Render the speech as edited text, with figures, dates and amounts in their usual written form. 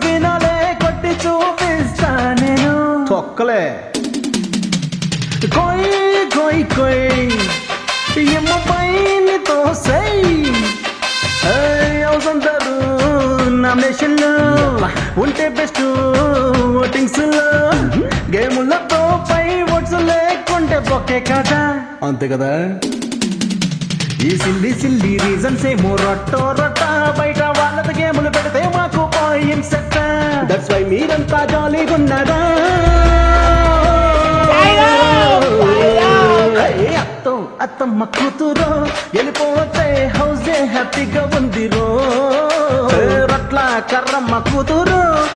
finale కొట్టి చూపిస్తా నేను తొక్కలే కోయ్ కోయ్ కోయ్ ఎమ్మ పైన తోసై అవసంటారు నామినేషన్లో ఉంటే బెస్ట్ ఓటింగ్స్ లో గేములతో పై ఓట్స్ లేకుంటే బొక్కే కదా అంతే కదా ఈ సిల్లి సిల్లి రీజన్స్ ఏమో రొట్టో రొట్ట బయట వాళ్ళతో గేములు పెడితే మాకు పాయింట్స్ సెట్ దట్స్ వై మీరంతా జాలీగున్నారా అత్తమ్మ కూతురు వెళ్ళిపోతే హౌస్ హ్యాపీగా ఉందిరో రట్ల కర్రమ్మ కూతురు